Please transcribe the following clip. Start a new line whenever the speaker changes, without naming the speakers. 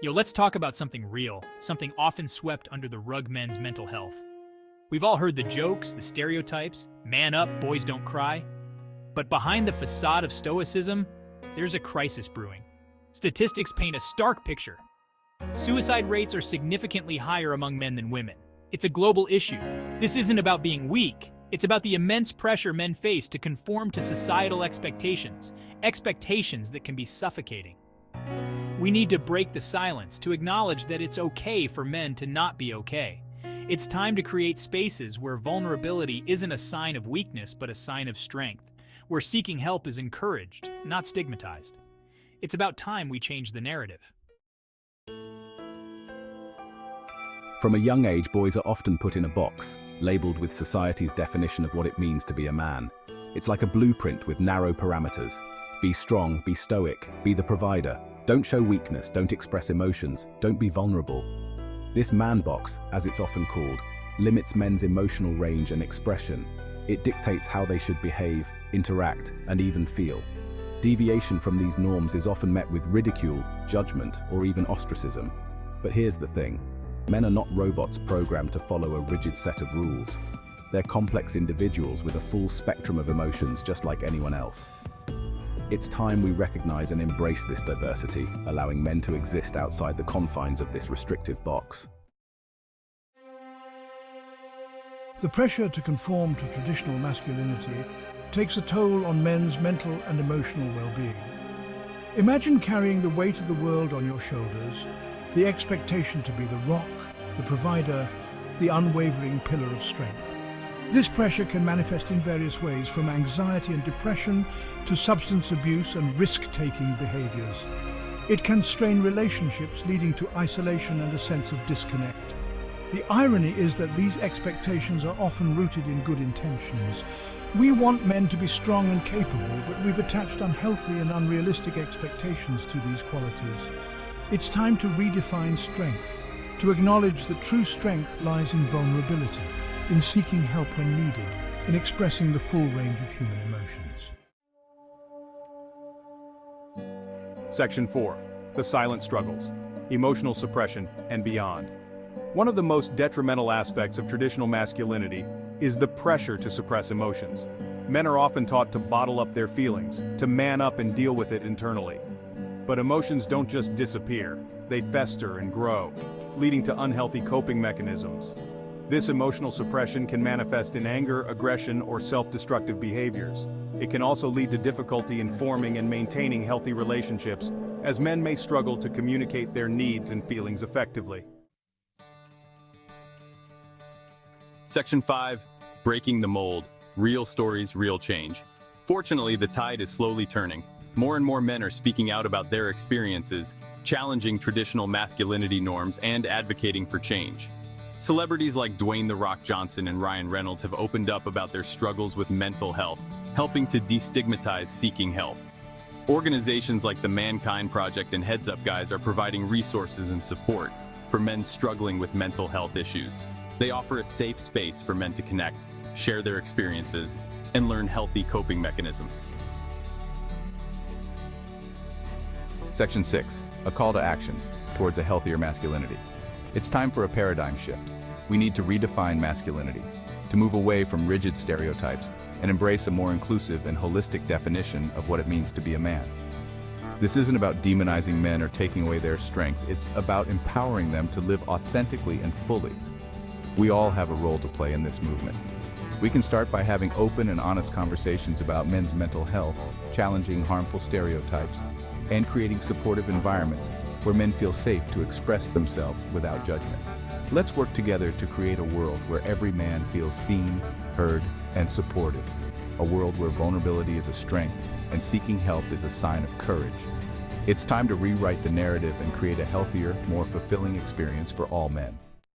Let's talk about something real, something often swept under the rug: men's mental health. We've all heard the jokes, the stereotypes, man up, boys don't cry. But behind the facade of stoicism, there's a crisis brewing. Statistics paint a stark picture. Suicide rates are significantly higher among men than women. It's a global issue. This isn't about being weak. It's about the immense pressure men face to conform to societal expectations that can be suffocating. We need to break the silence, to acknowledge that it's okay for men to not be okay. It's time to create spaces where vulnerability isn't a sign of weakness but a sign of strength, where seeking help is encouraged, not stigmatized. It's about time we change the narrative.
From a young age, boys are often put in a box, labeled with society's definition of what it means to be a man. It's like a blueprint with narrow parameters. Be strong, be stoic, be the provider. Don't show weakness, don't express emotions, don't be vulnerable. This man box, as it's often called, limits men's emotional range and expression. It dictates how they should behave, interact, and even feel. Deviation from these norms is often met with ridicule, judgment, or even ostracism. But here's the thing. Men are not robots programmed to follow a rigid set of rules. They're complex individuals with a full spectrum of emotions just like anyone else. It's time we recognize and embrace this diversity, allowing men to exist outside the confines of this restrictive box.
The pressure to conform to traditional masculinity takes a toll on men's mental and emotional well-being. Imagine carrying the weight of the world on your shoulders, the expectation to be the rock, the provider, the unwavering pillar of strength. This pressure can manifest in various ways, from anxiety and depression to substance abuse and risk-taking behaviors. It can strain relationships, leading to isolation and a sense of disconnect. The irony is that these expectations are often rooted in good intentions. We want men to be strong and capable, but we've attached unhealthy and unrealistic expectations to these qualities. It's time to redefine strength, to acknowledge that true strength lies in vulnerability, in seeking help when needed, in expressing the full range of human emotions.
Section 4. The silent struggles, emotional suppression, and beyond. One of the most detrimental aspects of traditional masculinity is the pressure to suppress emotions. Men are often taught to bottle up their feelings, to man up and deal with it internally. But emotions don't just disappear, they fester and grow, leading to unhealthy coping mechanisms. This emotional suppression can manifest in anger, aggression, or self-destructive behaviors. It can also lead to difficulty in forming and maintaining healthy relationships, as men may struggle to communicate their needs and feelings effectively.
Section 5. Breaking the mold. Real stories, real change. Fortunately, the tide is slowly turning. More and more men are speaking out about their experiences, challenging traditional masculinity norms, and advocating for change. Celebrities like Dwayne "The Rock" Johnson and Ryan Reynolds have opened up about their struggles with mental health, helping to destigmatize seeking help. Organizations like the Mankind Project and Heads Up Guys are providing resources and support for men struggling with mental health issues. They offer a safe space for men to connect, share their experiences, and learn healthy coping mechanisms.
Section 6. A call to action towards a healthier masculinity. It's time for a paradigm shift. We need to redefine masculinity, to move away from rigid stereotypes and embrace a more inclusive and holistic definition of what it means to be a man. This isn't about demonizing men or taking away their strength. It's about empowering them to live authentically and fully. We all have a role to play in this movement. We can start by having open and honest conversations about men's mental health, challenging harmful stereotypes, and creating supportive environments where men feel safe to express themselves without judgment. Let's work together to create a world where every man feels seen, heard, and supported. A world where vulnerability is a strength and seeking help is a sign of courage. It's time to rewrite the narrative and create a healthier, more fulfilling experience for all men.